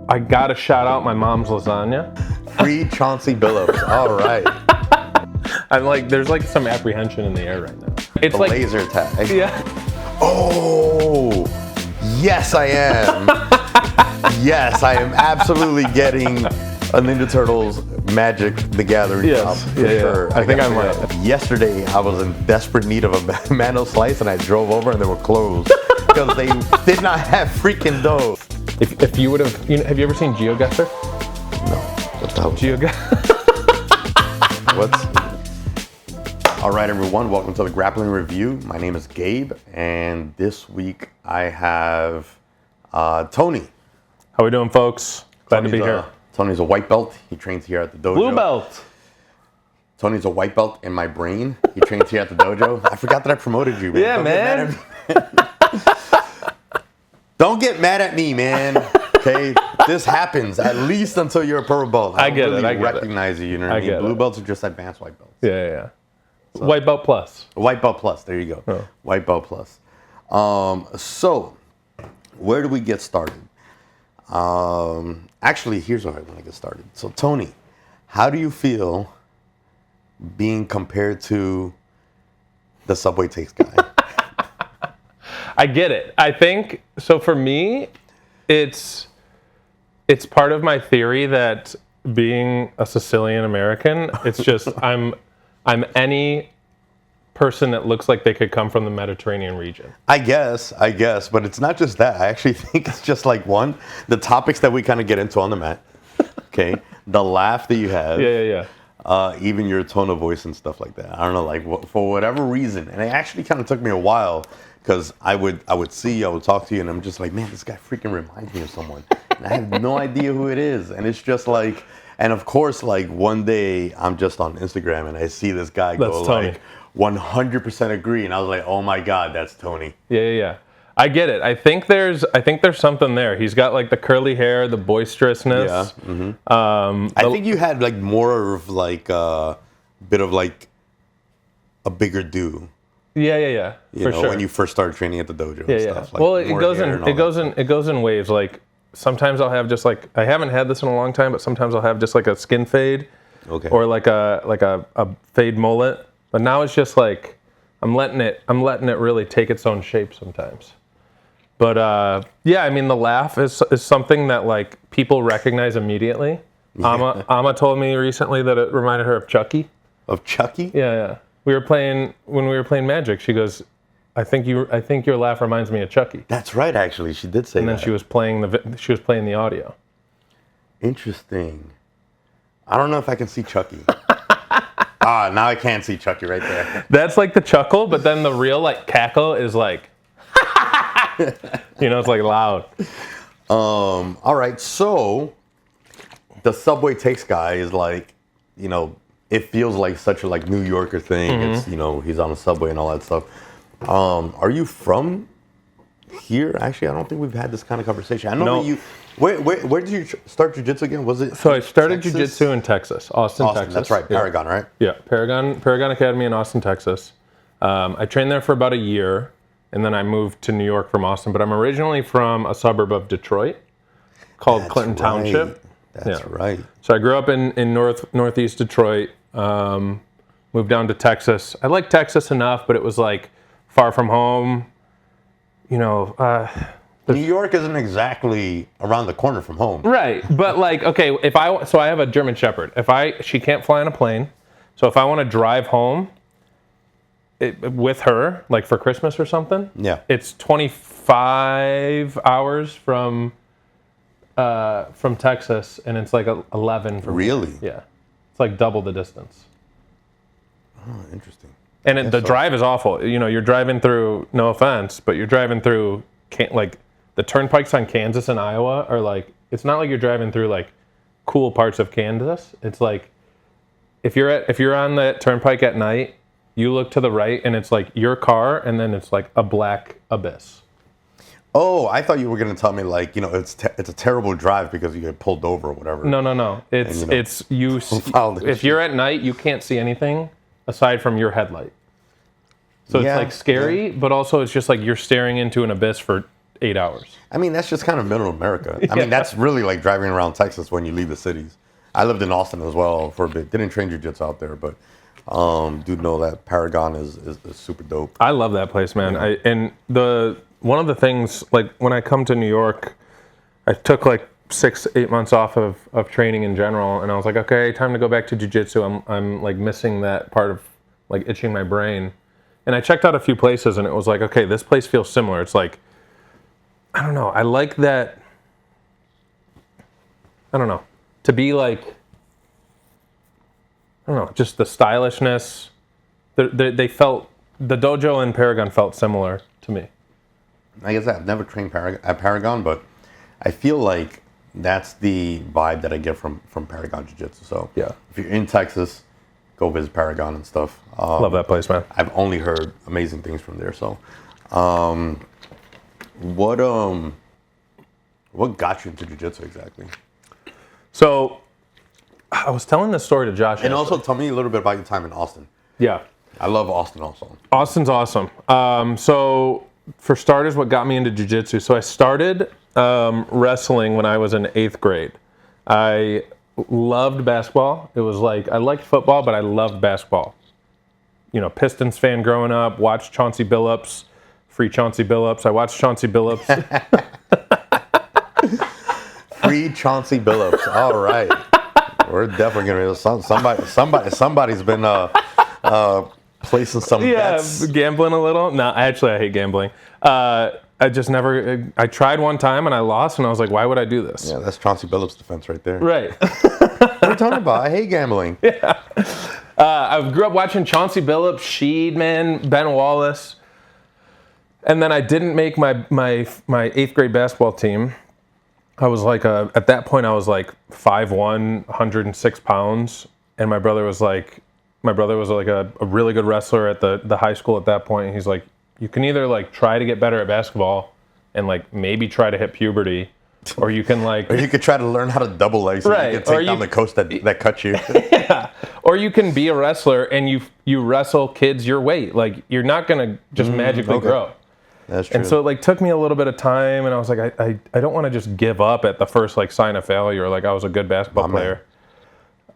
I gotta shout out my mom's lasagna. Free Chauncey Billups. All right. I'm like, there's like some apprehension in the air right now. It's The like laser tag. Yeah. Oh, yes, I am. Yes, I am absolutely getting a Ninja Turtles Magic the Gathering Yes. drop for sure. I think I might. Yesterday, I was in desperate need of a Mano slice, and I drove over, and they were closed because they did not have freaking dough. If you would have, have you ever seen GeoGuessr? No. What the hell? What's? All right, everyone. Welcome to the Grappling Review. My name is Gabe, and this week I have Tony. How we doing, folks? Glad to be here. Tony's a white belt. He trains here at the dojo. Blue belt. Tony's a white belt in my brain. He trains here at the dojo. I forgot that I promoted you, man. Yeah, man. Don't get mad at me, man. Okay, this happens at least until you're a purple belt. I get it. I recognize you. You know what I mean? Blue belts are just advanced white belts. Yeah. So, white belt plus. White belt plus. There you go. Oh. White belt plus. So, where do we get started? Actually, here's where I want to get started. So, Tony, how do you feel being compared to the Subway Takes guy? I get it. I think, so for me, it's part of my theory that being a Sicilian American, it's just, I'm any person that looks like they could come from the Mediterranean region. I guess, but it's not just that. I actually think it's just like the topics that we kind of get into on the mat, okay? The laugh that you have. Yeah. Even your tone of voice and stuff like that. I don't know, like for whatever reason, and it actually kind of took me a while. Because I would see you, I would talk to you, and I'm just like, man, this guy freaking reminds me of someone. And I have no idea who it is. And it's just like, and of course, like one day I'm just on Instagram and I see this guy go like 100% agree. And I was like, oh my God, that's Tony. Yeah. I get it. I think there's something there. He's got like the curly hair, the boisterousness. Yeah. Mm-hmm. I think you had like more of like a bit of like a bigger do. Yeah. You know, when you first started training at the dojo and stuff. Like well, it goes in waves. Like sometimes I'll have just like, I haven't had this in a long time, but sometimes I'll have just like a skin fade, or like a fade mullet. But now it's just like I'm letting it really take its own shape sometimes. But yeah, I mean the laugh is something that like people recognize immediately. Yeah. Ama told me recently that it reminded her of Chucky. Of Chucky? Yeah. When we were playing Magic, she goes, I think your laugh reminds me of Chucky. That's right, actually. She did say that. And then she was playing the audio. Interesting. I don't know if I can see Chucky. Now I can see Chucky right there. That's like the chuckle, but then the real like cackle is like, it's like loud. All right, so the Subway Takes guy is like, it feels like such a like New Yorker thing. Mm-hmm. It's he's on the subway and all that stuff. Are you from here? Actually, I don't think we've had this kind of conversation. I know you. Where did you start jiu-jitsu again? Was it? So I started jiu-jitsu in Texas, Austin, Texas. That's right, Paragon, right? Yeah, Paragon Academy in Austin, Texas. I trained there for about a year, and then I moved to New York from Austin. But I'm originally from a suburb of Detroit called Clinton Township. That's right. So I grew up in northeast Detroit, moved down to Texas. I liked Texas enough, but it was like far from home. New York isn't exactly around the corner from home. Right, but like, okay, so I have a German Shepherd. She can't fly on a plane, so if I want to drive home with her, like for Christmas or something, it's 25 hours from Texas, and it's like 11 from Really? Here. Yeah. It's like double the distance. Oh, interesting. And the drive is awful. You're driving through, no offense, but you're driving through, like, the turnpikes on Kansas and Iowa are like, it's not like you're driving through, like, cool parts of Kansas. It's like, if you're on that turnpike at night, you look to the right, and it's like your car, and then it's like a black abyss. Oh, I thought you were going to tell me like, it's a terrible drive because you get pulled over or whatever. No. If you're at night, you can't see anything aside from your headlight. So it's like scary, but also it's just like you're staring into an abyss for 8 hours. I mean, that's just kind of middle America. I mean, that's really like driving around Texas when you leave the cities. I lived in Austin as well for a bit. Didn't train jiu-jitsu out there, but do know that Paragon is super dope. I love that place, man. Yeah. One of the things, like when I come to New York, I took like 6-8 months off of training in general, and I was like, okay, time to go back to jiu-jitsu. I'm like missing that part of like itching my brain. And I checked out a few places, and it was like, okay, this place feels similar. It's like, I don't know. I like that. I don't know. To be like, I don't know, just the stylishness. They felt, the dojo and Paragon felt similar to me. I guess I've never trained at Paragon, but I feel like that's the vibe that I get from Paragon Jiu-Jitsu. So yeah, if you're in Texas, go visit Paragon and stuff. Love that place, man. I've only heard amazing things from there. So, what got you into jiu-jitsu exactly? So, I was telling this story to Josh. And also, tell me a little bit about your time in Austin. Yeah, I love Austin also. Austin's awesome. So, for starters, what got me into jiu-jitsu? So, I started wrestling when I was in 8th grade. I loved basketball. It was like, I liked football, but I loved basketball. You know, Pistons fan growing up, watched Chauncey Billups, free Chauncey Billups. I watched Chauncey Billups. Free Chauncey Billups. All right. We're definitely going to, somebody's been placing some bets. Gambling a little. No, I hate gambling. I just never, I tried one time and I lost, and I was like, why would I do this? Yeah, that's Chauncey Billups' defense right there. Right. What are you talking about? I hate gambling. Yeah. I grew up watching Chauncey Billups, Sheed, man, Ben Wallace. And then I didn't make my 8th grade basketball team. I was like, at that point, I was like 5'1", 106 pounds. And my brother was like a really good wrestler at the high school at that point. And he's like, you can either like try to get better at basketball and like maybe try to hit puberty, or you can like... Or you could try to learn how to double leg so you can take down the coach that cut you. Yeah. Or you can be a wrestler and you wrestle kids your weight. Like, you're not going to just magically grow. That's true. And so it like took me a little bit of time, and I was like, I don't want to just give up at the first like sign of failure. Like, I was a good basketball player.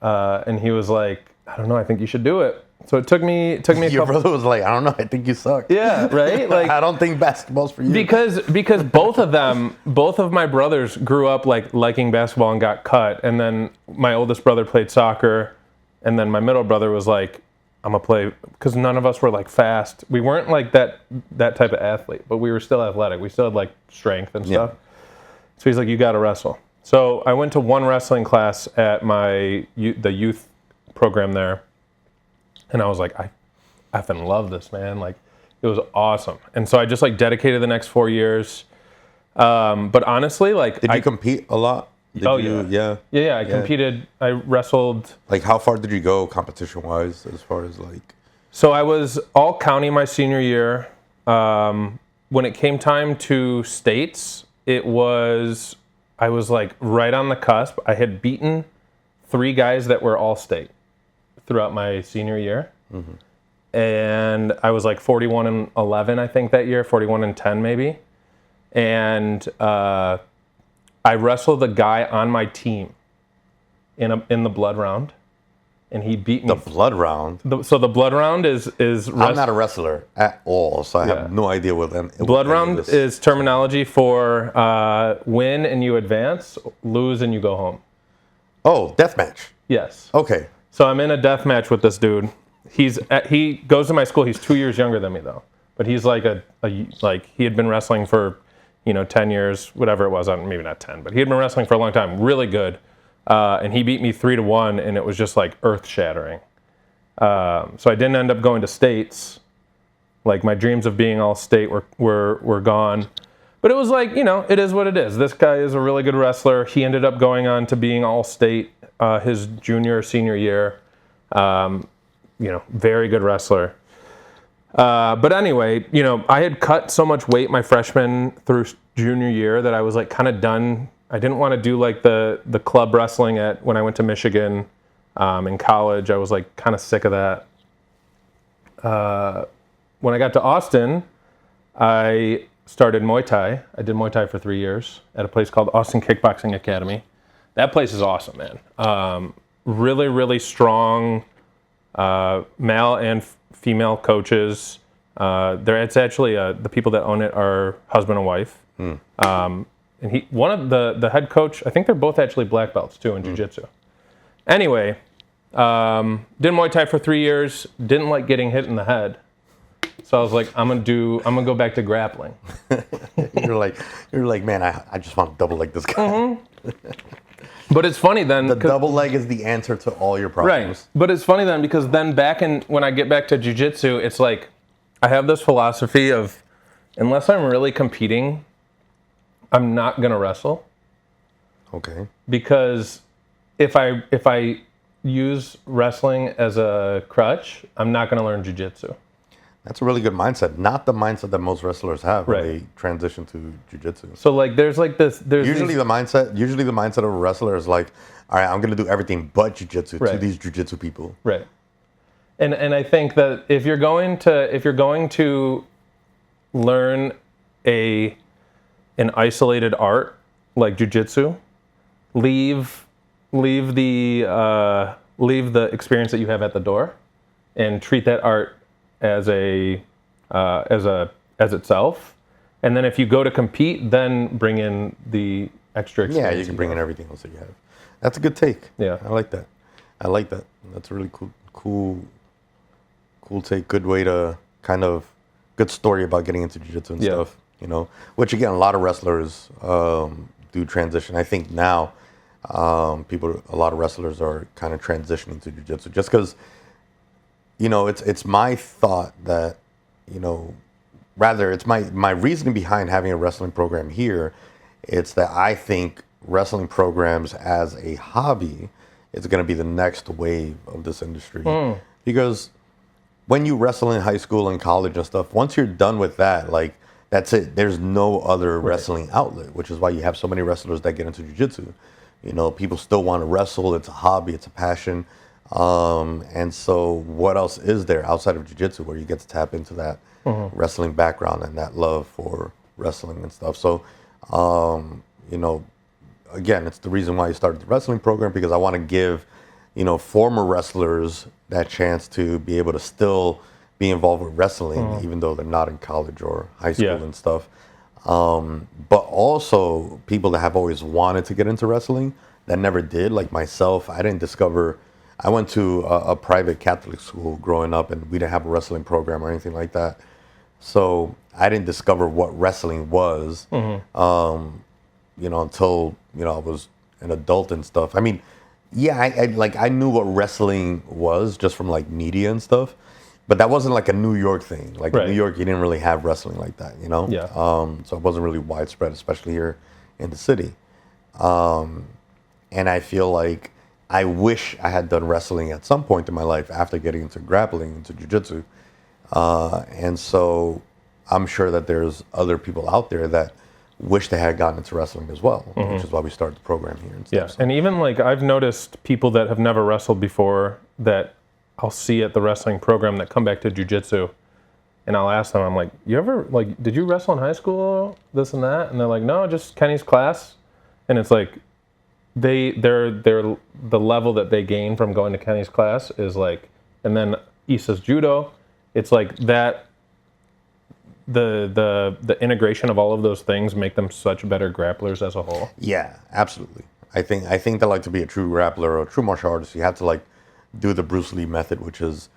And he was like, I don't know, I think you should do it. So it took me Your brother was like, I don't know, I think you suck. Yeah, right? Like, I don't think basketball's for you. Because both of my brothers grew up like liking basketball and got cut. And then my oldest brother played soccer, and then my middle brother was like, I'm gonna play, because none of us were like fast. We weren't like that type of athlete, but we were still athletic. We still had like strength and stuff. So he's like, you gotta wrestle. So I went to one wrestling class at the youth program there. And I was like, I effing love this, man. Like, it was awesome. And so I just like dedicated the next 4 years. But honestly, like, did you compete a lot? Yeah. I competed. I wrestled. Like, how far did you go competition wise, as far as like? So I was all county my senior year. When it came time to states, I was like right on the cusp. I had beaten 3 guys that were all state throughout my senior year. Mm-hmm. And I was like 41-11, I think, that year, 41-10 maybe. And I wrestled a guy on my team in the blood round, and he beat me. The blood round? So the blood round is I'm not a wrestler at all, so I have no idea what that is. Blood round is terminology for win and you advance, lose and you go home. Oh, death match. Yes. Okay. So I'm in a death match with this dude. He goes to my school. He's 2 years younger than me though, but he's like he had been wrestling for 10 years, whatever it was. Maybe not 10, but he had been wrestling for a long time. Really good, and he beat me 3-1, and it was just like earth shattering. So I didn't end up going to states. Like, my dreams of being all state were gone. But it was like, it is what it is. This guy is a really good wrestler. He ended up going on to being all state his junior or senior year. Very good wrestler. But anyway, I had cut so much weight my freshman through junior year that I was like kind of done. I didn't want to do like the club wrestling when I went to Michigan in college. I was like kind of sick of that. When I got to Austin, I started Muay Thai. I did Muay Thai for 3 years at a place called Austin Kickboxing Academy. That place is awesome, man. Really, really strong male and female coaches. It's actually the people that own it are husband and wife. And one of the head coach, I think they're both actually black belts too in jiu-jitsu. Anyway, did Muay Thai for 3 years. Didn't like getting hit in the head, so I was like, I'm gonna go back to grappling. you're like, man, I just want to double leg this guy. But it's funny then. The double leg is the answer to all your problems. Right. But it's funny then because then when I get back to jiu-jitsu, it's like I have this philosophy of unless I'm really competing, I'm not gonna wrestle. Okay. Because if I use wrestling as a crutch, I'm not gonna learn jiu-jitsu. That's a really good mindset. Not the mindset that most wrestlers have when they transition to jiu-jitsu. So like there's usually the mindset of a wrestler is like, all right, I'm gonna do everything but jiu-jitsu to these jiu-jitsu people. Right. And I think that if you're going to learn an isolated art like jiu-jitsu, leave the experience that you have at the door and treat that art as itself. And then if you go to compete, then bring in the extra experience. Yeah, you can bring in everything else that you have. That's a good take. Yeah. I like that. That's a really cool take. Good way to good story about getting into jiu-jitsu and stuff. Which again, a lot of wrestlers do transition. I think now a lot of wrestlers are kind of transitioning to jiu-jitsu just because, it's my thought that, rather it's my reasoning behind having a wrestling program here. It's that I think wrestling programs as a hobby is going to be the next wave of this industry. Because when you wrestle in high school and college and stuff, once you're done with that, like, that's it. There's no other wrestling outlet, which is why you have so many wrestlers that get into jiu-jitsu. People still want to wrestle. It's a hobby. It's a passion. And so what else is there outside of jiu-jitsu where you get to tap into that wrestling background and that love for wrestling and stuff? So, again, it's the reason why I started the wrestling program, because I want to give, former wrestlers that chance to be able to still be involved with wrestling, even though they're not in college or high school and stuff. But also people that have always wanted to get into wrestling that never did, like myself. I went to a private Catholic school growing up, and we didn't have a wrestling program or anything like that. So I didn't discover what wrestling was, until, I was an adult and stuff. I mean, yeah, I knew what wrestling was just from like media and stuff. But that wasn't like a New York thing. Like in New York, you didn't really have wrestling like that, Yeah. So it wasn't really widespread, especially here in the city. And I feel like I wish I had done wrestling at some point in my life after getting into grappling, into jiu-jitsu. And so I'm sure that there's other people out there that wish they had gotten into wrestling as well, which is why we started the program here and stuff. Yeah, and even like I've noticed people that have never wrestled before that I'll see at the wrestling program that come back to jiu-jitsu, and I'll ask them, I'm like, did you wrestle in high school, this and that? And they're like, no, just Kenny's class. And it's like, they're the level that they gain from going to Kenny's class is like, and then Issa's judo, it's like that, the integration of all of those things make them such better grapplers as a whole. Yeah, absolutely. I think that like to be a true grappler or a true martial artist, you have to like do the Bruce Lee method, which is,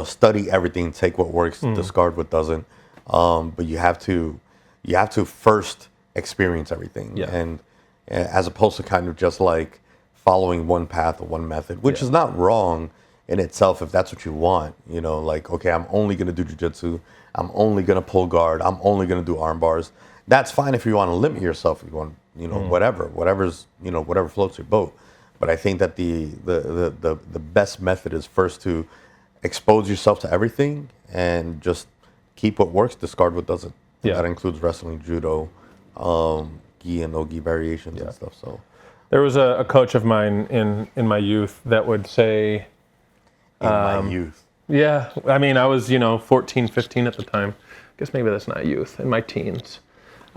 study everything, take what works, discard what doesn't. But you have to first experience everything. Yeah. And as opposed to kind of just like following one path or one method, which is not wrong in itself if that's what you want. Like, okay, I'm only going to do jiu-jitsu. I'm only going to pull guard. I'm only going to do arm bars. That's fine if you want to limit yourself. If you want, whatever floats your boat. But I think that the best method is first to expose yourself to everything and just keep what works, discard what doesn't. Yeah. That includes wrestling, judo, gi and no gi variations and stuff. So there was a coach of mine in my youth that would say, in my youth. Yeah, I mean, I was 14, 15 at the time. I guess maybe that's not youth, in my teens.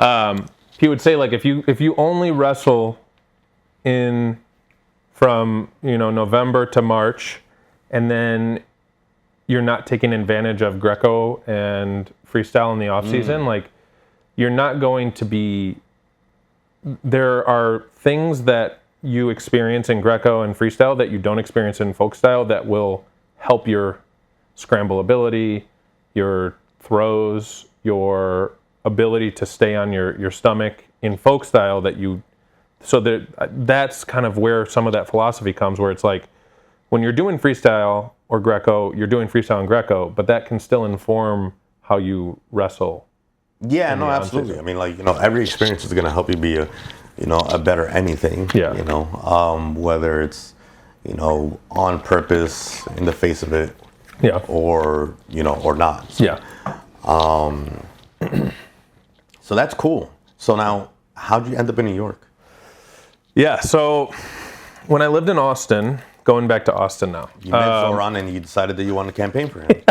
He would say like if you only wrestle from November to March, and then you're not taking advantage of Greco and freestyle in the off season, like you're not going to be. There are things that you experience in Greco and freestyle that you don't experience in folk style that will help your scramble ability, your throws, your ability to stay on your stomach in folk style that's kind of where some of that philosophy comes, where it's like when you're doing freestyle or Greco, you're doing freestyle and Greco, but that can still inform how you wrestle. Yeah, no, absolutely. I mean, like, every experience is going to help you be a better anything. Yeah. Whether it's, on purpose in the face of it. Yeah. Or, or not. So, yeah. So that's cool. So now, how'd you end up in New York? Yeah, so when I lived in Austin, going back to Austin now. You met Zoran and you decided that you wanted to campaign for him.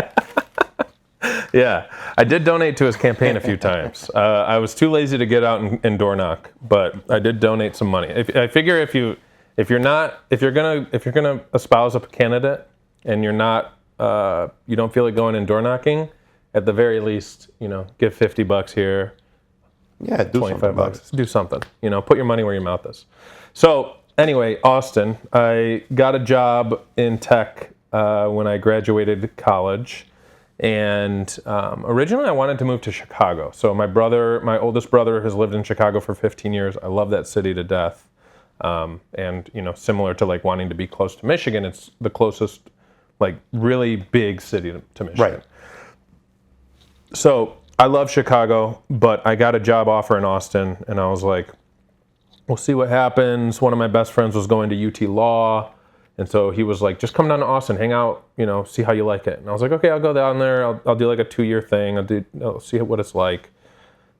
Yeah, I did donate to his campaign a few times. I was too lazy to get out and door knock, but I did donate some money. I figure if you're gonna espouse a candidate and you're not you don't feel like going and door knocking, at the very least, give $50 here. Yeah, do $25. Do something. Put your money where your mouth is. So anyway, Austin, I got a job in tech when I graduated college. And originally I wanted to move to Chicago. So my oldest brother has lived in Chicago for 15 years. I love that city to death. And similar to like wanting to be close to Michigan, it's the closest like really big city to Michigan. Right. So I love Chicago, but I got a job offer in Austin, and I was like, we'll see what happens. One of my best friends was going to UT Law, and so he was like, just come down to Austin, hang out, see how you like it. And I was like, okay, I'll go down there. I'll do like a 2-year thing. I'll see what it's like.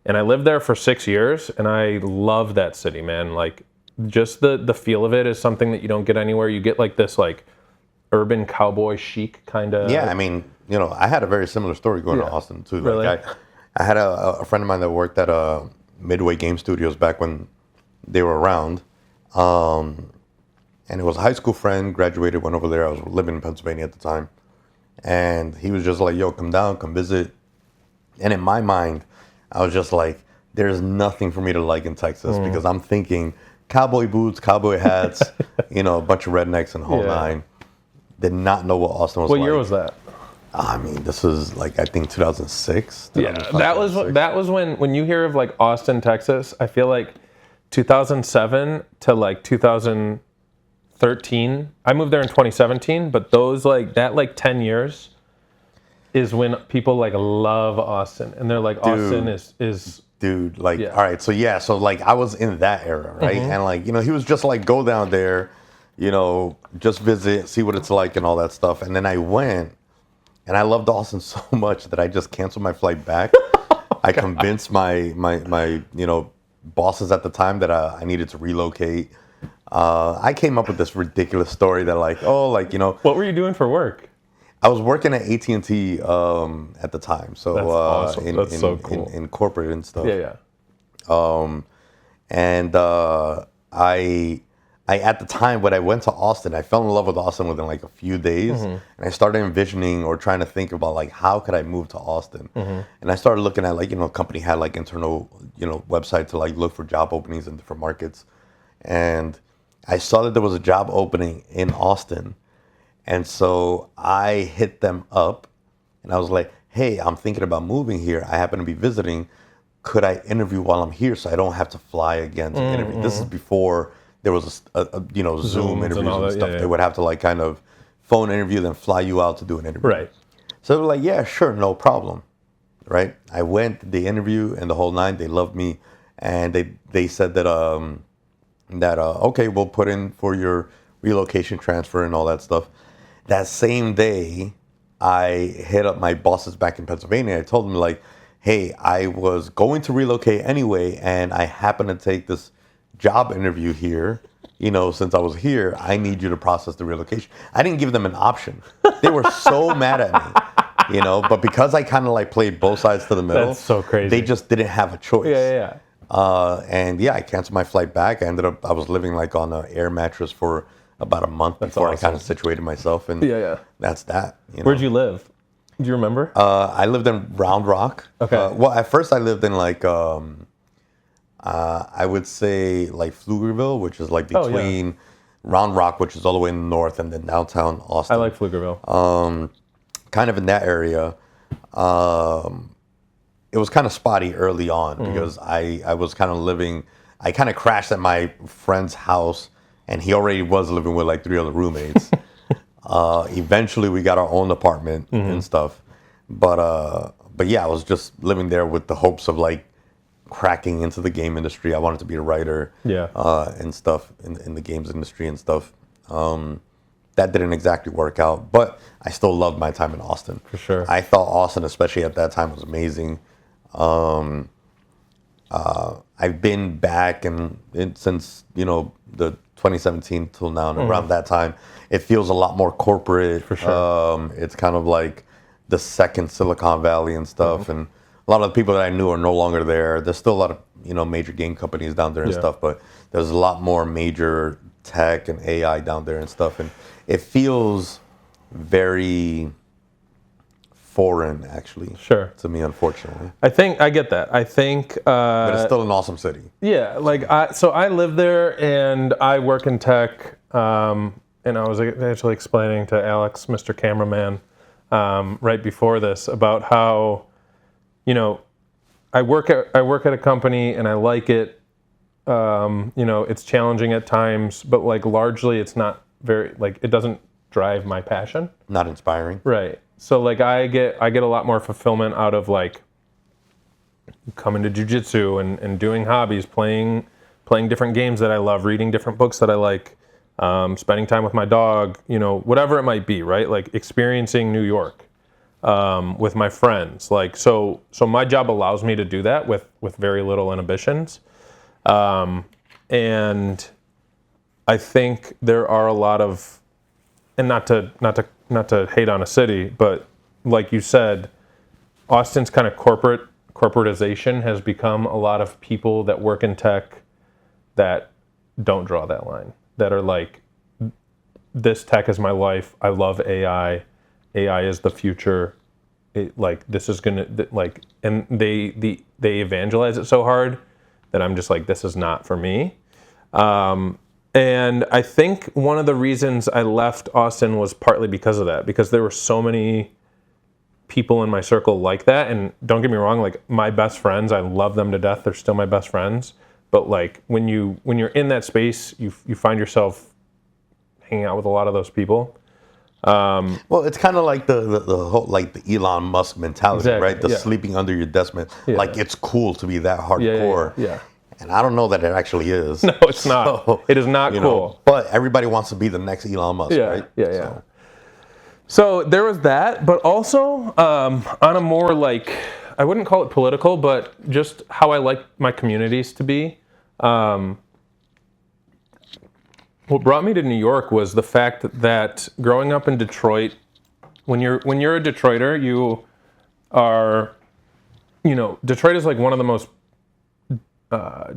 And I lived there for 6 years, and I love that city, man. Like, just the feel of it is something that you don't get anywhere. You get like this like urban cowboy chic kind of. Yeah, I mean, I had a very similar story going to Austin too. Really? Like I had a friend of mine that worked at Midway Game Studios back when they were around. And it was a high school friend, graduated, went over there. I was living in Pennsylvania at the time. And he was just like, yo, come down, come visit. And in my mind, I was just like, there's nothing for me to like in Texas because I'm thinking cowboy boots, cowboy hats, a bunch of rednecks and the whole nine. Did not know what Austin was like. What year was that? I mean, this was like, I think 2006. Yeah, that was when you hear of like Austin, Texas, I feel like 2007 to like 2013. I moved there in 2017, but those like that like 10 years is when people like love Austin, and they're like, Austin is dude, like, all right, so like I was in that era, right? And like, he was just like, go down there, just visit, see what it's like and all that stuff. And then I went, and I loved Austin so much that I just canceled my flight back. I convinced my bosses at the time that I needed to relocate. I came up with this ridiculous story that like, what were you doing for work? I was working at AT&T at the time, so that's awesome. That's so cool. In corporate and stuff. Yeah. And I at the time when I went to Austin, I fell in love with Austin within like a few days, and I started envisioning or trying to think about like how could I move to Austin, and I started looking at like company had like internal website to like look for job openings in different markets, and I saw that there was a job opening in Austin. And so I hit them up, and I was like, hey, I'm thinking about moving here. I happen to be visiting. Could I interview while I'm here so I don't have to fly again to interview? This is before there was Zoom interviews and stuff. They would have to like kind of phone interview, then fly you out to do an interview. Right. So they were like, yeah, sure, no problem. Right. I went, did the interview and the whole nine. They loved me, and they said that okay, we'll put in for your relocation transfer and all that stuff. That same day, I hit up my bosses back in Pennsylvania. I told them like, hey, I was going to relocate anyway, and I happen to take this job interview here. Since I was here, I need you to process the relocation. I didn't give them an option. They were so mad at me. you know. But because I kind of like played both sides to the middle, That's so crazy. They just didn't have a choice. Yeah. And I canceled my flight back. I was living like on an air mattress for about a month before awesome. I kind of situated myself. And that's that. You know? Where'd you live? Do you remember? I lived in Round Rock. Okay. Well, at first I lived in like, I would say like Pflugerville, which is like between Round Rock, which is all the way in the north, and then downtown Austin. I like Pflugerville. Kind of in that area. It was kind of spotty early on because I was kind of living, I kind of crashed at my friend's house, and he already was living with like 3 other roommates. Eventually we got our own apartment and stuff. But yeah, I was just living there with the hopes of like cracking into the game industry. I wanted to be a writer and stuff in the games industry and stuff. That didn't exactly work out, but I still loved my time in Austin. For sure. I thought Austin, especially at that time, was amazing. I've been back since, you know, the 2017 till now, and around that time, it feels a lot more corporate. For sure. It's kind of like the second Silicon Valley and stuff, and a lot of the people that I knew are no longer there. There's still a lot of, you know, major game companies down there and stuff, but there's a lot more major tech and AI down there and stuff, and it feels very foreign, actually. Sure. To me, unfortunately. I think I get that. I think, but it's still an awesome city. Yeah, like so I live there and I work in tech. And I was actually explaining to Alex, Mr. Cameraman, right before this about how, you know, I work at a company and I like it. You know, it's challenging at times, but like largely it's not very, like, it doesn't drive my passion. Not inspiring. Right. So like I get a lot more fulfillment out of like coming to jiu-jitsu and doing hobbies, playing different games that I love, reading different books that I like, spending time with my dog, you know, whatever it might be, right? Like experiencing New York with my friends. Like so my job allows me to do that with very little inhibitions. And I think there are a lot of, and not to hate on a city, but like you said, Austin's kind of corporatization has become a lot of people that work in tech that don't draw that line, that are like, this tech is my life. I love AI. AI is the future. Like this is gonna like, and they evangelize it so hard that I'm just like, this is not for me. And I think one of the reasons I left Austin was partly because of that, because there were so many people in my circle like that. And don't get me wrong, like my best friends, I love them to death. They're still my best friends. But like when you're in that space, you find yourself hanging out with a lot of those people. Well, it's kind of like the whole, like the Elon Musk mentality, exactly, right? The sleeping under your desk, like it's cool to be that hardcore. Yeah. And I don't know that it actually is. No, it's not. So, it is not cool. Know, but everybody wants to be the next Elon Musk, right? Yeah. So there was that, but also on a more like, I wouldn't call it political, but just how I like my communities to be. What brought me to New York was the fact that growing up in Detroit, when you're a Detroiter, you are, you know, Detroit is like one of the most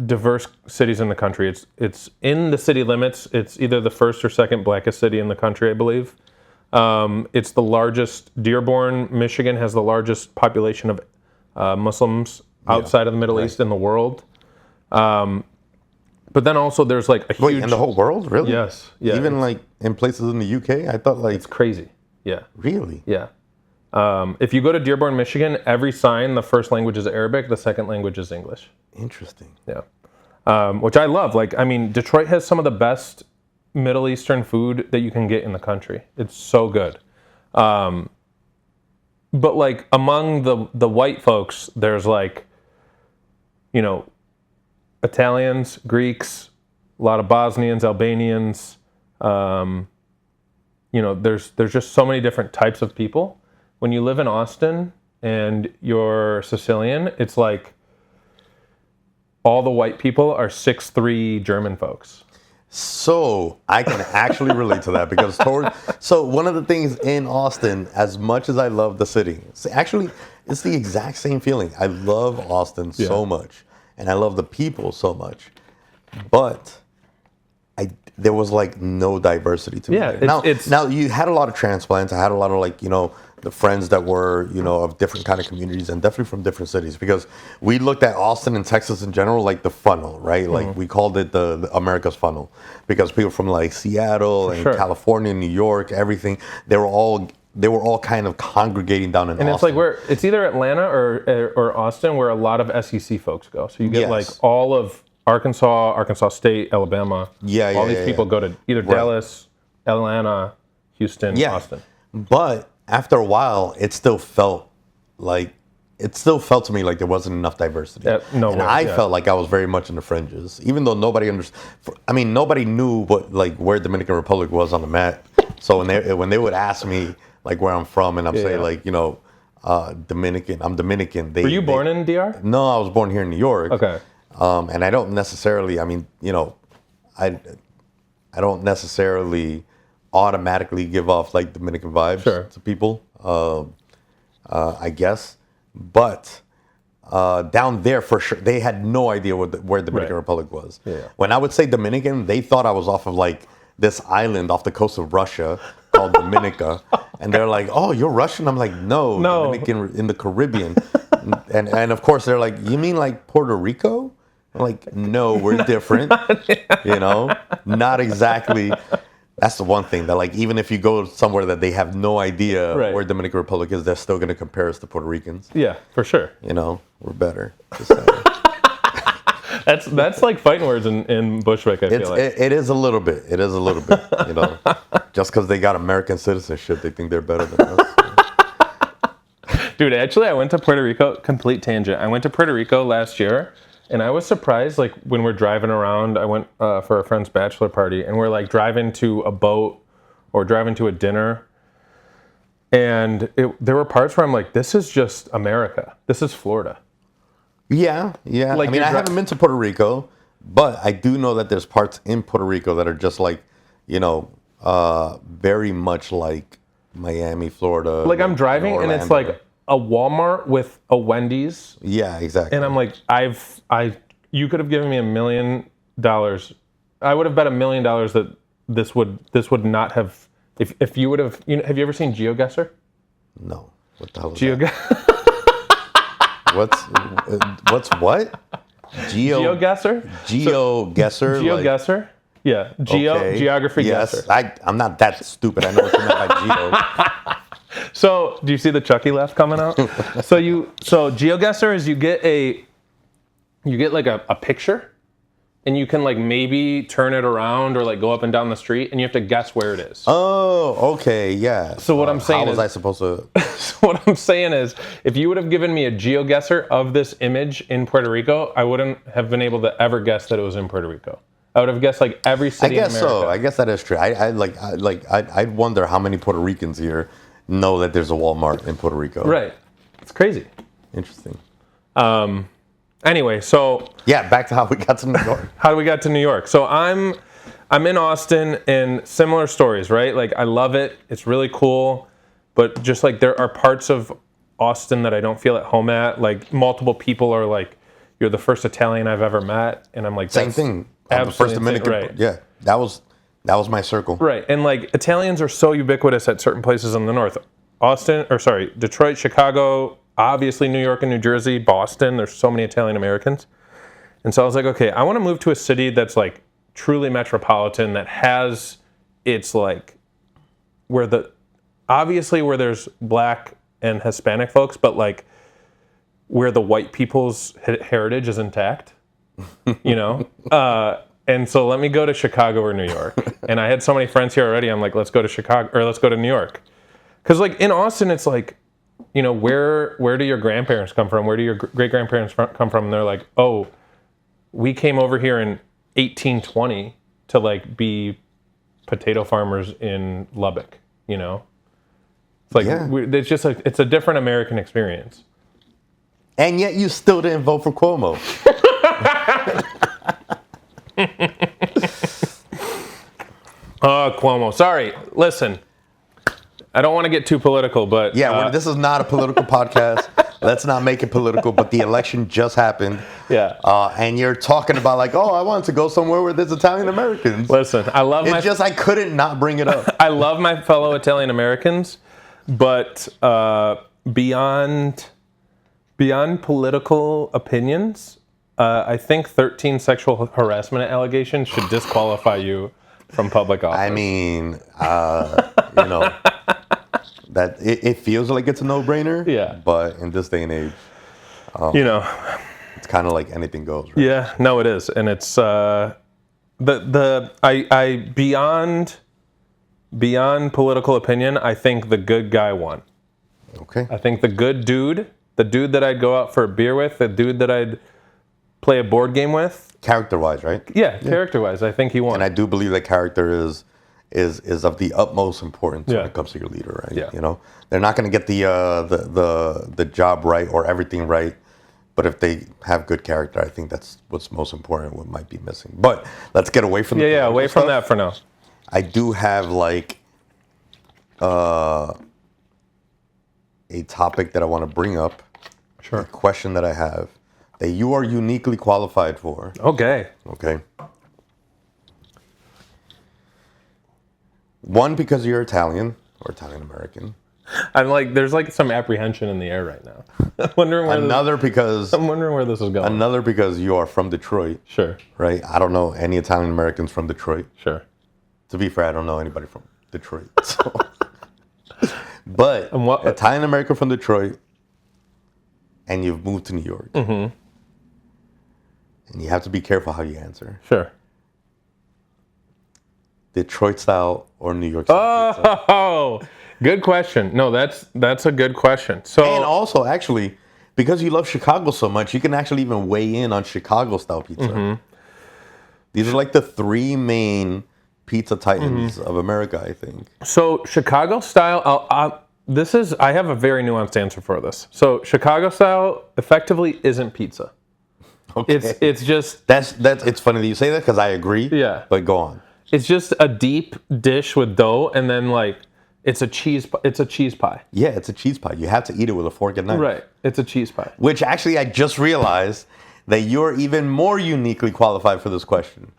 diverse cities in the country. It's in the city limits. It's either the first or second blackest city in the country, I believe. It's the largest. Dearborn, Michigan, has the largest population of Muslims outside of the Middle East in the world. But then also there's like a huge... Wait, in the whole world? Really? Yes. Yeah. Even like in places in the UK? I thought like... It's crazy. Yeah. Really? Yeah. If you go to Dearborn, Michigan, every sign, the first language is Arabic, the second language is English. Interesting. Yeah. Which I love. Like, I mean, Detroit has some of the best Middle Eastern food that you can get in the country. It's so good. But like among the white folks, there's like, you know, Italians, Greeks, a lot of Bosnians, Albanians. You know, there's just so many different types of people. When you live in Austin and you're Sicilian, it's like all the white people are 6'3" German folks. So I can actually relate to that because so one of the things in Austin, as much as I love the city, actually it's the exact same feeling. I love Austin so much, and I love the people so much, but there was like no diversity to me. Now you had a lot of transplants. I had a lot of like, you know, the friends that were, you know, of different kind of communities and definitely from different cities, because we looked at Austin and Texas in general like the funnel, right? Like we called it the America's funnel, because people from like Seattle and California, New York, everything, they were all kind of congregating down in Austin. And it's like it's either Atlanta or Austin where a lot of SEC folks go. So you get like all of Arkansas State, Alabama. All these people go to either Dallas, Atlanta, Houston, Austin. But after a while, it still felt to me like there wasn't enough diversity. I felt like I was very much in the fringes, even though nobody understood. I mean, nobody knew where Dominican Republic was on the map. So when they would ask me like where I'm from, and I'm saying like, you know, Dominican, I'm Dominican. Were you born in DR? No, I was born here in New York. Okay. And I don't necessarily. I mean, you know, I don't necessarily automatically give off like Dominican vibes to people, I guess, but down there for sure they had no idea where Dominican Republic was. When I would say Dominican, they thought I was off of like this island off the coast of Russia called Dominica, and they're like, "Oh, you're Russian?" I'm like, "No, Dominican in the Caribbean," and of course they're like, "You mean like Puerto Rico?" I'm like, "No, we're different, you know, not exactly." That's the one thing that, like, even if you go somewhere that they have no idea where Dominican Republic is, they're still going to compare us to Puerto Ricans. Yeah, for sure. You know, we're better. That's like fighting words in Bushwick, I feel like. It is a little bit. It is a little bit, you know. Just because they got American citizenship, they think they're better than us. Dude, actually, I went to Puerto Rico, complete tangent. I went to Puerto Rico last year. And I was surprised, like, when we're driving around, I went for a friend's bachelor party, and we're, like, driving to a boat or driving to a dinner. And there were parts where I'm like, this is just America. This is Florida. Yeah. Like, I mean, I haven't been to Puerto Rico, but I do know that there's parts in Puerto Rico that are just, like, you know, very much like Miami, Florida. Like, I'm driving, and it's, like, a Walmart with a Wendy's. Yeah, exactly. And I'm like, you could have given me $1 million. I would have bet $1 million that this would not have, if you would have, you know, have you ever seen GeoGuessr? No. What the hell is that? What's what? GeoGuessr? GeoGuessr? GeoGuessr? Yeah. Geography guesser. I'm not that stupid. I know what you meant by geo. So, do you see the Chucky laugh coming out? So GeoGuessr is you get like a picture, and you can like maybe turn it around or like go up and down the street, and you have to guess where it is. Oh, okay, yeah. So what I'm saying how was I supposed to? So what I'm saying is, if you would have given me a GeoGuessr of this image in Puerto Rico, I wouldn't have been able to ever guess that it was in Puerto Rico. I would have guessed like every city in America. I guess so. I guess that is true. I'd wonder how many Puerto Ricans here know that there's a Walmart in Puerto Rico. Right. It's crazy. Interesting. Anyway, so yeah, back to how we got to New York. How we got to New York. So I'm in Austin, and similar stories, right? Like, I love it. It's really cool. But just like there are parts of Austin that I don't feel at home at. Like, multiple people are like, "You're the first Italian I've ever met." And I'm like, same thing. I'm the first Dominican. Right. Yeah. That was my circle. Right. And like, Italians are so ubiquitous at certain places in the north. Detroit, Chicago, obviously New York and New Jersey, Boston. There's so many Italian Americans. And so I was like, okay, I want to move to a city that's like truly metropolitan, that has its like where there's black and Hispanic folks, but like where the white people's heritage is intact, you know? And so let me go to Chicago or New York. And I had so many friends here already. I'm like, let's go to Chicago, or let's go to New York. Because like in Austin, it's like, you know, where do your grandparents come from? Where do your great-grandparents come from? And they're like, oh, we came over here in 1820 to like be potato farmers in Lubbock, you know? It's like, it's just like, it's a different American experience. And yet you still didn't vote for Cuomo. Cuomo. Sorry. Listen, I don't want to get too political, but Yeah, this is not a political podcast. Let's not make it political, but the election just happened. Yeah. And you're talking about like, oh, I wanted to go somewhere where there's Italian Americans. Listen, I couldn't not bring it up. I love my fellow Italian Americans, but beyond political opinions, I think 13 sexual harassment allegations should disqualify you from public office. I mean, that it feels like it's a no-brainer. Yeah. But in this day and age, it's kind of like anything goes. Right? Yeah. No, it is, and it's beyond political opinion. I think the good guy won. Okay. I think the good dude, the dude that I'd go out for a beer with, the dude that I'd play a board game with. Character-wise, right? Yeah, character-wise, I think he won. And I do believe that character is of the utmost importance when it comes to your leader, right? Yeah. They're not going to get the job right or everything right, but if they have good character, I think that's what's most important. What might be missing, but let's get away from away from that for now. I do have like a topic that I want to bring up. Sure. A question that I have that you are uniquely qualified for. Okay. One, because you're Italian or Italian American. I'm like, there's like some apprehension in the air right now. I'm wondering where this is going. Another because you are from Detroit. Sure. Right? I don't know any Italian Americans from Detroit. Sure. To be fair, I don't know anybody from Detroit. So. But Italian American from Detroit, and you've moved to New York. Mm-hmm. And you have to be careful how you answer. Sure. Detroit style or New York style pizza? Oh, good question. No, that's a good question. So, and also, actually, because you love Chicago so much, you can actually even weigh in on Chicago style pizza. Mm-hmm. These are like the three main pizza titans of America, I think. So Chicago style, I have a very nuanced answer for this. So Chicago style effectively isn't pizza. Okay. It's just it's funny that you say that because I agree. Yeah. But go on. It's just a deep dish with dough, and then like it's a cheese pie. Yeah, it's a cheese pie. You have to eat it with a fork and knife. Right. It's a cheese pie. Which actually I just realized that you're even more uniquely qualified for this question.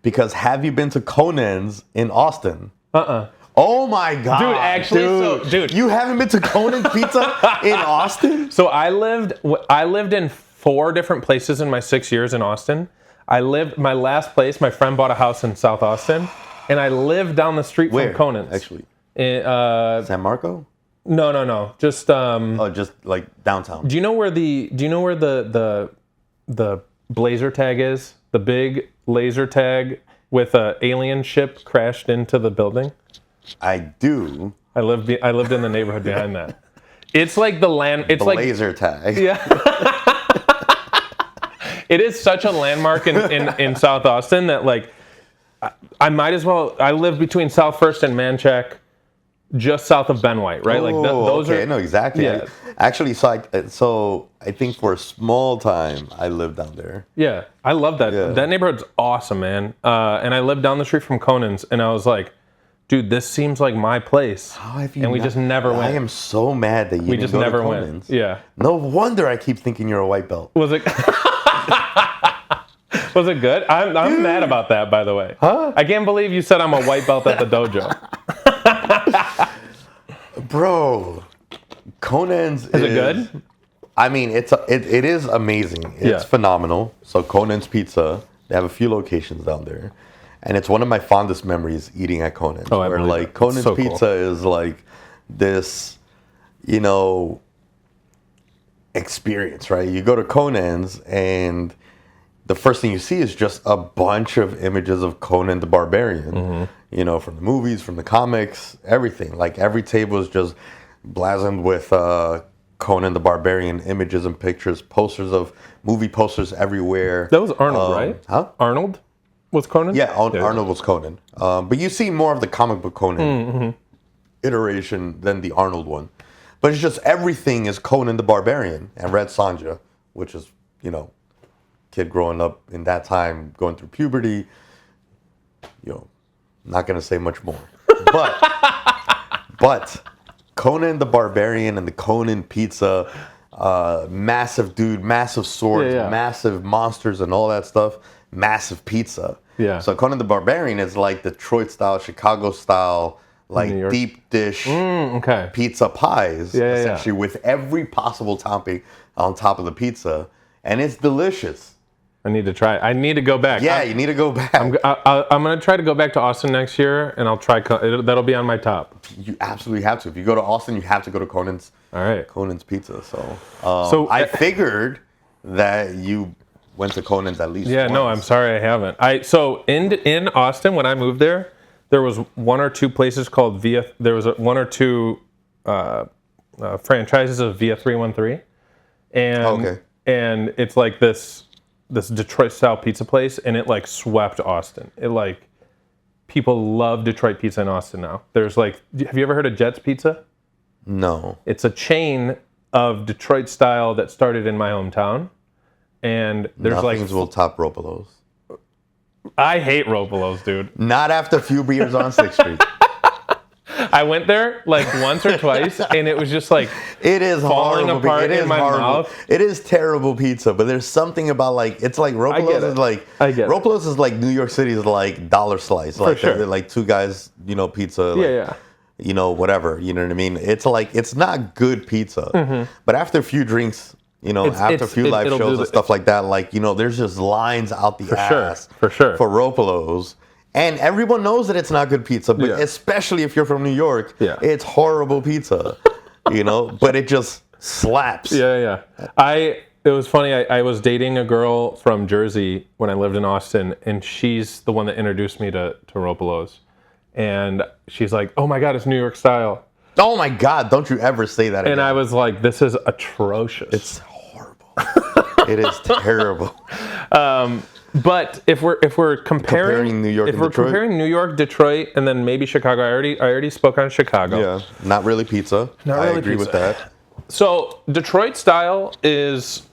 Because have you been to Conan's in Austin? Oh my God. Dude, actually, dude. You haven't been to Conan's Pizza in Austin? So I lived in 4 different places in my 6 years in Austin. My last place, my friend bought a house in South Austin, and I lived down the street from Conan's. Actually? San Marco? No. Just just like downtown. Do you know where the blazer tag is? The big laser tag with an alien ship crashed into the building? I do. I lived in the neighborhood behind that. It's like the land. It's like laser tag. Yeah. It is such a landmark in South Austin that like I might as well. I live between South First and Manchac, just south of Ben White, right? Those are. I know exactly. Yeah. Actually, so I think for a small time I lived down there. Yeah, I love that. Yeah. That neighborhood's awesome, man. And I lived down the street from Conan's, and I was like, dude, this seems like my place. And we just never went. I am so mad that you didn't go to Conan's. Yeah. No wonder I keep thinking you're a white belt. Was it? Was it good? I'm mad about that, by the way. Huh? I can't believe you said I'm a white belt at the dojo. Bro, Conan's is it good? I mean, it is amazing. It's phenomenal. So Conan's Pizza, they have a few locations down there. And it's one of my fondest memories eating at Conan's. Oh, where like Conan's so Pizza cool. is like this, experience, right? You go to Conan's and the first thing you see is just a bunch of images of Conan the Barbarian, from the movies, from the comics, everything. Like every table is just blazoned with Conan the Barbarian images and pictures, movie posters everywhere. That was Arnold, right? Huh? Arnold was Conan? Yeah, Arnold was Conan. But you see more of the comic book Conan iteration than the Arnold one. But it's just everything is Conan the Barbarian and Red Sonja, which is, kid growing up in that time, going through puberty, Not gonna say much more. But Conan the Barbarian and the Conan pizza, massive dude, massive swords, massive monsters and all that stuff, massive pizza. Yeah. So Conan the Barbarian is like Detroit style, Chicago style, like deep dish pizza pies, essentially with every possible topping on top of the pizza, and it's delicious. I need to try it. I need to go back. Yeah, you need to go back. I'm going to try to go back to Austin next year, and I'll try. That'll be on my top. You absolutely have to. If you go to Austin, you have to go to Conan's. All right. Conan's Pizza. So I figured that you went to Conan's at least once. No, I'm sorry I haven't. So in Austin, when I moved there was one or two places called Via. There was one or two franchises of Via 313, and it's like this Detroit style pizza place, and it like swept Austin. It like people love Detroit pizza in Austin now. There's like, have you ever heard of Jet's Pizza? No. It's a chain of Detroit style that started in my hometown, and there's Nothing's will top Ropelo's. I hate Ropelo's, dude. Not after a few beers on 6th Street. I went there like once or twice, and it was just like it is falling horrible. apart it is in my horrible. mouth. It is terrible pizza, but there's something about like it's like Ropelo's is like Ropelo's is like New York City's like dollar slice. Like they're like two guys, pizza. Like, whatever. You know what I mean? It's like it's not good pizza, but after a few drinks. After a few live shows and stuff like that, like, there's just lines out the ass for Ropelo's. And everyone knows that it's not good pizza, but especially if you're from New York, it's horrible pizza, but it just slaps. Yeah. It was funny. I was dating a girl from Jersey when I lived in Austin, and she's the one that introduced me to Ropelo's. And she's like, oh my God, it's New York style. Oh my God, don't you ever say that again. And I was like, this is atrocious. It's horrible. It is terrible. But if we're comparing New York and Detroit? Comparing New York, Detroit, and then maybe Chicago, I already spoke on Chicago. Yeah, not really pizza. I agree with that. So Detroit style is,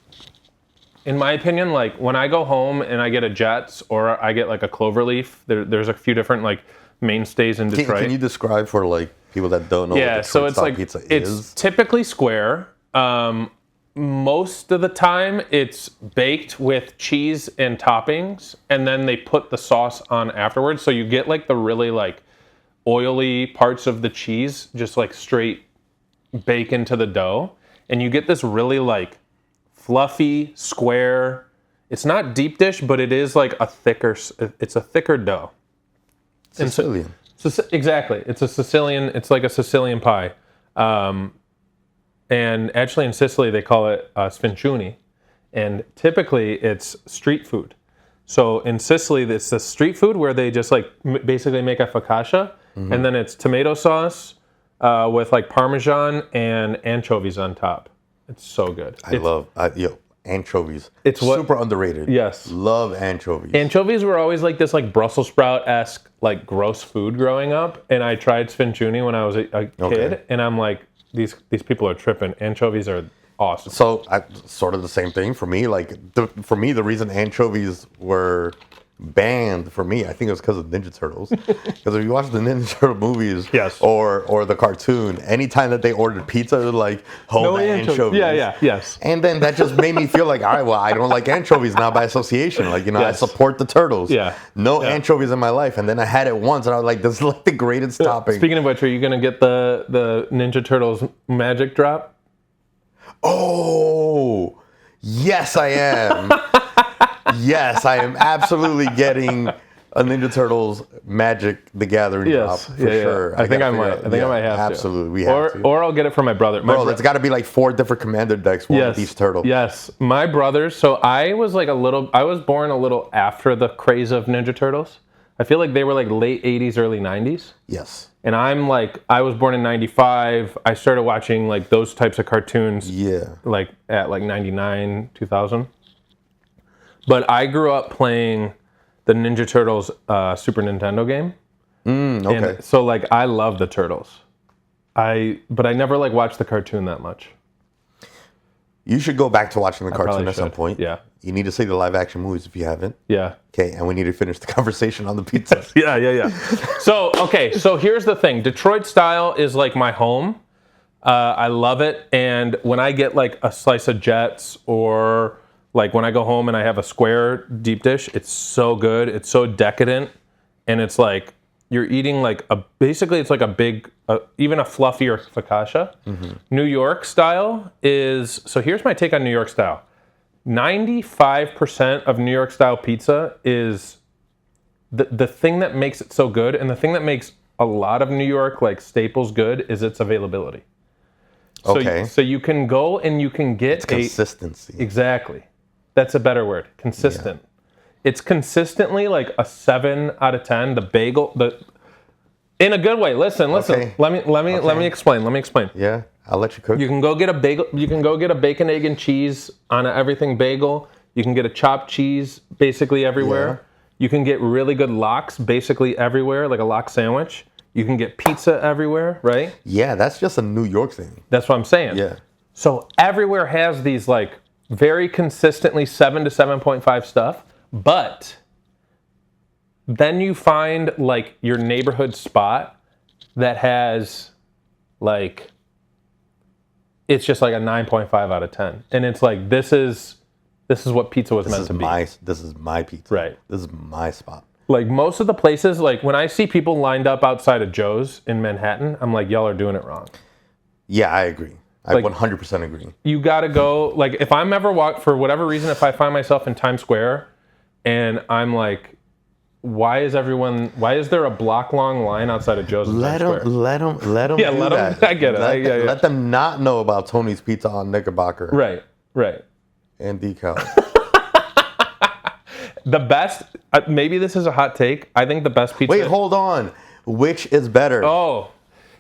in my opinion, like when I go home and I get a Jets or I get like a Cloverleaf. There's a few different like mainstays in Detroit. Can you describe for like people that don't know what Detroit so it's style like pizza is? It's typically square. Most of the time, it's baked with cheese and toppings, and then they put the sauce on afterwards. So you get like the really like oily parts of the cheese, just like straight bake into the dough, and you get this really like fluffy square. It's not deep dish, but it is like it's a thicker dough. Sicilian. Exactly. It's a Sicilian. It's like a Sicilian pie. And actually in Sicily, they call it sfinciuni. And typically it's street food. So in Sicily, it's the street food where they just like basically make a focaccia. And then it's tomato sauce with like Parmesan and anchovies on top. It's so good. I love anchovies. It's super underrated. Yes. Love anchovies. Anchovies were always like this like Brussels sprout-esque like gross food growing up. And I tried sfinciuni when I was a kid. And I'm like, These people are tripping. Anchovies are awesome. So, sort of the same thing for me. Like, for me, the reason anchovies were banned for me, I think it was because of Ninja Turtles. Because if you watch the Ninja Turtle movies, or the cartoon, anytime that they ordered pizza, they're like, hold the anchovies. Yes. And then that just made me feel like, all right, well, I don't like anchovies now by association. Like, I support the turtles. No anchovies in my life. And then I had it once, and I was like, this is like the greatest topping. Speaking of which, are you going to get the Ninja Turtles magic drop? Oh, yes, I am. Yes, I am absolutely getting a Ninja Turtles Magic the Gathering drop for sure. I think I might have to. Absolutely, we have to. Or I'll get it from my brother. It's got to be like 4 different commander decks with each turtle. Yes, my brothers. So I was born a little after the craze of Ninja Turtles. I feel like they were like late 80s, early 90s. Yes. And I'm like, I was born in 95. I started watching like those types of cartoons. Like at like 99, 2000. But I grew up playing the Ninja Turtles Super Nintendo game. Okay. And so like I love the Turtles. But I never like watched the cartoon that much. You should go back to watching the cartoon probably at some should. point. Yeah. You need to see the live action movies if you haven't. Yeah. Okay, and we need to finish the conversation on the pizza. Yeah. So, okay, so here's the thing. Detroit style is like my home. I love it. And when I get like a slice of Jets, or like when I go home and I have a square deep dish, it's so good. It's so decadent. And it's like you're eating like basically it's like a big, even a fluffier focaccia. Mm-hmm. New York style is, so here's my take on New York style. 95% of New York style pizza is the thing that makes it so good, and the thing that makes a lot of New York like staples good is its availability. Okay. So you can go and you can get consistency. Exactly. That's a better word. Consistent. Yeah. It's consistently like a 7 out of 10. The bagel, in a good way. Listen. Okay. Let me explain. Yeah, I'll let you cook. You can go get a bagel. You can go get a bacon, egg, and cheese on a everything bagel. You can get a chopped cheese basically everywhere. Yeah. You can get really good lox basically everywhere, like a lox sandwich. You can get pizza everywhere, right? Yeah, that's just a New York thing. That's what I'm saying. Yeah. So everywhere has these like very consistently 7 to 7.5 stuff, but then you find like your neighborhood spot that has like, it's just like a 9.5 out of 10. And it's like, this is what pizza was meant to be. This is my pizza. Right. This is my spot. Like most of the places, like when I see people lined up outside of Joe's in Manhattan, I'm like, y'all are doing it wrong. Yeah, I agree. I 100% agree. You got to go, like if I'm ever for whatever reason, if I find myself in Times Square and I'm like, why is there a block long line outside of Joe's in Times Square? Let them yeah, let them. I get it. Let them not know about Tony's Pizza on Knickerbocker. Right. And decal. The best, maybe this is a hot take. I think the best pizza. Wait, hold on. Which is better? Oh,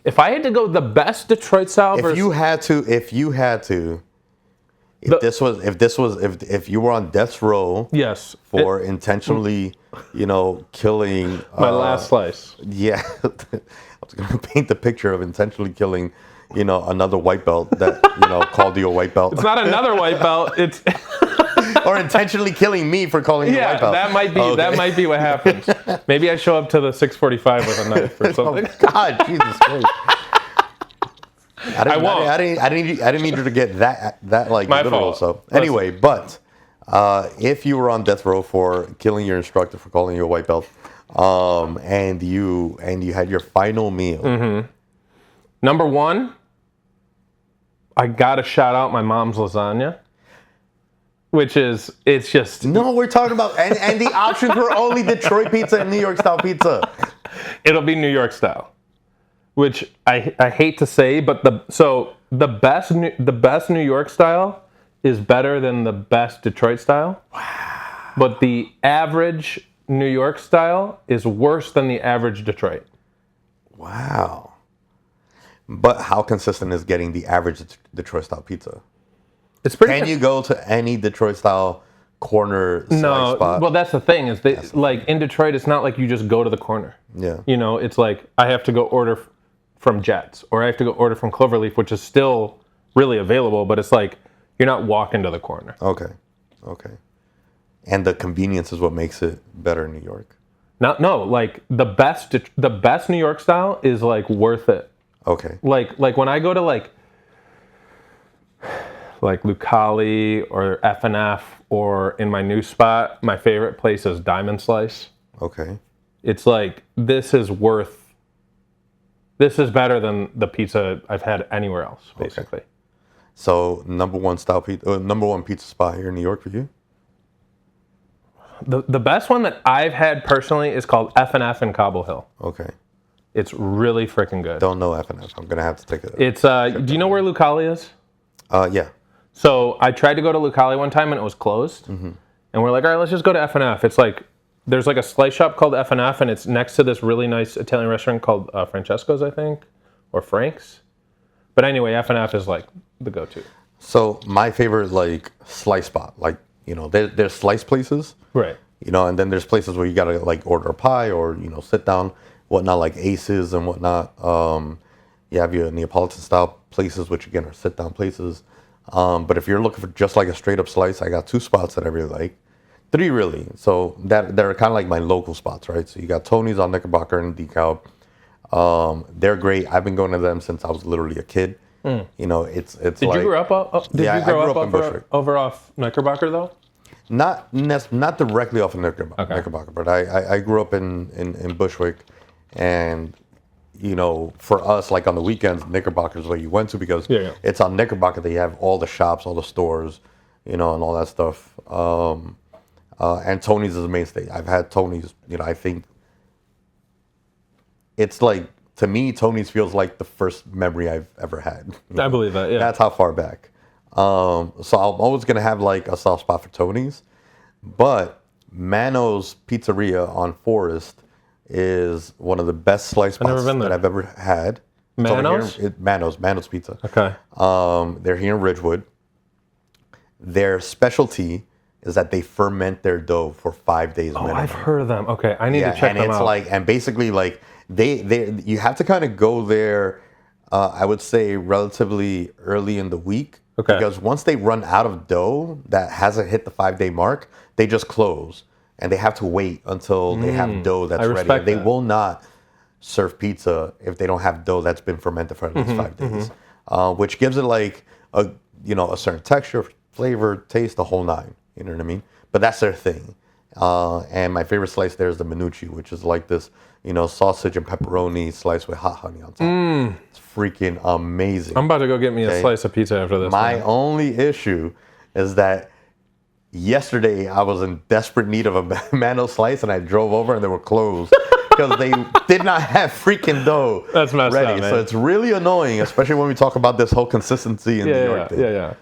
if I had to go the best Detroit style versus. If you were on death row. Yes. For intentionally, killing. My last slice. Yeah. I was going to paint the picture of intentionally killing, another white belt that, called you a white belt. It's not another white belt. It's. Or intentionally killing me for calling you a white belt. Yeah, that might be what happens. Maybe I show up to the 6:45 with a knife or something. Oh God, Jesus Christ! I won't. I didn't need you to get that like my literal. Fault. So anyway, but if you were on death row for killing your instructor for calling you a white belt, and you had your final meal. Mm-hmm. Number one, I gotta shout out my mom's lasagna. Which is, it's just... No, we're talking about... And the options were only Detroit pizza and New York style pizza. It'll be New York style. Which I hate to say, but the best New York style is better than the best Detroit style. Wow. But the average New York style is worse than the average Detroit. Wow. But how consistent is getting the average Detroit style pizza? It's pretty. Can you go to any Detroit style corner spot? Well, that's the thing is like in Detroit, it's not like you just go to the corner. Yeah. It's like I have to go order from Jets or I have to go order from Cloverleaf, which is still really available, but it's like you're not walking to the corner. Okay. And the convenience is what makes it better in New York. No, like the best New York style is like worth it. Okay. Like when I go to like Lucali or F&F or in my new spot, my favorite place is Diamond Slice. Okay. It's like, this is better than the pizza I've had anywhere else, basically. Okay. So number one pizza spot here in New York for you? The best one that I've had personally is called F&F in Cobble Hill. Okay. It's really freaking good. Don't know F&F. I'm going to have to take it. It's, do you know where Lucali is? Yeah. So I tried to go to Lucali one time and it was closed. Mm-hmm. And we're like, all right, let's just go to F&F. It's like, there's like a slice shop called F&F and it's next to this really nice Italian restaurant called Francesco's, I think, or Frank's. But anyway, F&F is like the go-to. So my favorite like slice spot, like, there's slice places. Right. And then there's places where you got to like order a pie or, sit down, whatnot, like Aces and whatnot. You have your Neapolitan style places, which again are sit down places. But if you're looking for just like a straight up slice, I got 2 spots that I really like. 3 really. So that they're kind of like my local spots, right? So you got Tony's on Knickerbocker and DeKalb. They're great. I've been going to them since I was literally a kid. You know, it's Did like, you grow up? I grew up in Bushwick. Over off Knickerbocker though? Not directly off of Knickerbocker, but I grew up in Bushwick, and you know, for us, like on the weekends, Knickerbocker's where you went to because it's on Knickerbocker that you have all the shops, all the stores, you know, and all that stuff. And Tony's is a mainstay. I've had Tony's, you know, I think it's like, to me, Tony's feels like the first memory I've ever had. I believe that, yeah. That's how far back. So I'm always going to have like a soft spot for Tony's. But Mano's Pizzeria on Forest is one of the best slice spots that I've ever had. Mano's? Mano's Pizza. Okay. They're here in Ridgewood. Their specialty is that they ferment their dough for 5 days minimum. I've heard of them. Okay, I need to check them out. And basically like you have to kind of go there, I would say relatively early in the week. Okay. Because once they run out of dough that hasn't hit the 5-day mark, they just close. And they have to wait until they have dough that's ready. And they will not serve pizza if they don't have dough that's been fermented for at least 5 days. Which gives it like a certain texture, flavor, taste, the whole nine. You know what I mean? But that's their thing. And my favorite slice there is the Minucci, which is like this, you know, sausage and pepperoni sliced with hot honey on top. It's freaking amazing. I'm about to go get me a slice of pizza after this. My only issue is that yesterday I was in desperate need of a Mano slice, and I drove over and they were closed because they did not have freaking dough. That's messed ready. up, man. So it's really annoying, especially when we talk about this whole consistency in New York thing. Yeah.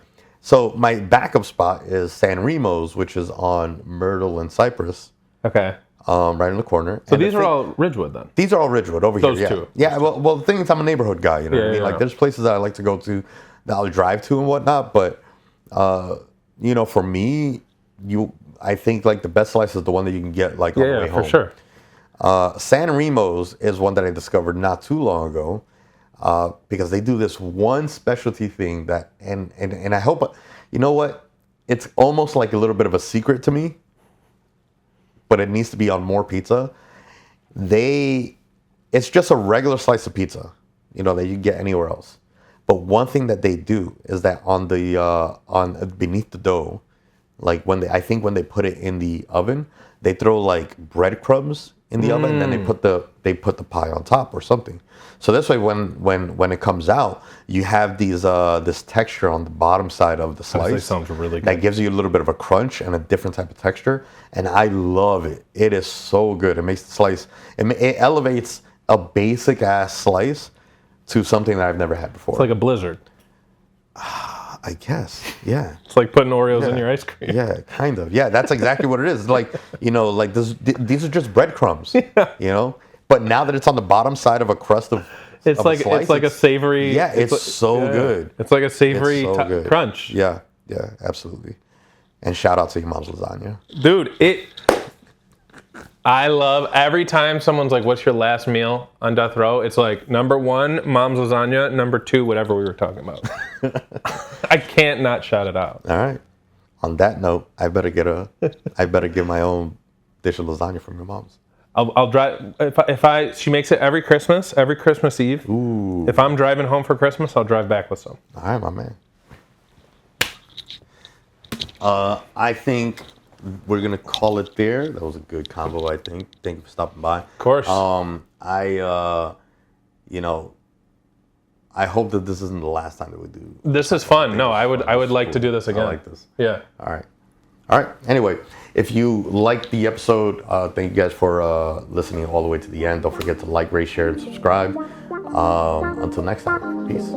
So my backup spot is San Remo's, which is on Myrtle and Cypress. Okay. Right in the corner. So these are all Ridgewood then? These are all Ridgewood over Those here. two. Yeah. Well, the thing is, I'm a neighborhood guy. You know what I mean? Like, there's places that I like to go to that I'll drive to and whatnot. But, you know, for me, I think like the best slice is the one that you can get like on the way home. For sure. San Remo's is one that I discovered not too long ago because they do this one specialty thing that, and I hope, you know what? It's almost like a little bit of a secret to me, but it needs to be on more pizza. It's just a regular slice of pizza, you know, that you get anywhere else. But one thing that they do is that on beneath the dough, like when they put it in the oven, they throw like breadcrumbs in the oven, and then they put the pie on top or something. So this way, when it comes out, you have this texture on the bottom side of the slice. That sounds really good. That gives you a little bit of a crunch and a different type of texture, and I love it. It is so good. It makes the slice. It elevates a basic ass slice to something that I've never had before. It's like a blizzard. I guess, yeah. It's like putting Oreos in your ice cream. Yeah, kind of. Yeah, that's exactly what it is. Like, you know, like these are just breadcrumbs. Yeah. You know, but now that it's on the bottom side of a crust of a slice, it's like a savory. Yeah, it's so good. It's like a savory crunch. Yeah, absolutely. And shout out to your mom's lasagna, dude. I love every time someone's like, "What's your last meal on death row?" It's like number 1, mom's lasagna. Number 2, whatever we were talking about. I can't not shout it out. All right. On that note, I better get my own dish of lasagna from your mom's. I'll drive if she makes it every Christmas Eve. Ooh. If I'm driving home for Christmas, I'll drive back with some. All right, my man. I think we're gonna call it there. That was a good combo, I think. Thank you for stopping by. Of course. I hope that this isn't the last time that we do. This is fun. No, I would like to do this again. I like this. Yeah. All right. Anyway, if you liked the episode, thank you guys for listening all the way to the end. Don't forget to like, rate, share, and subscribe. Until next time, peace.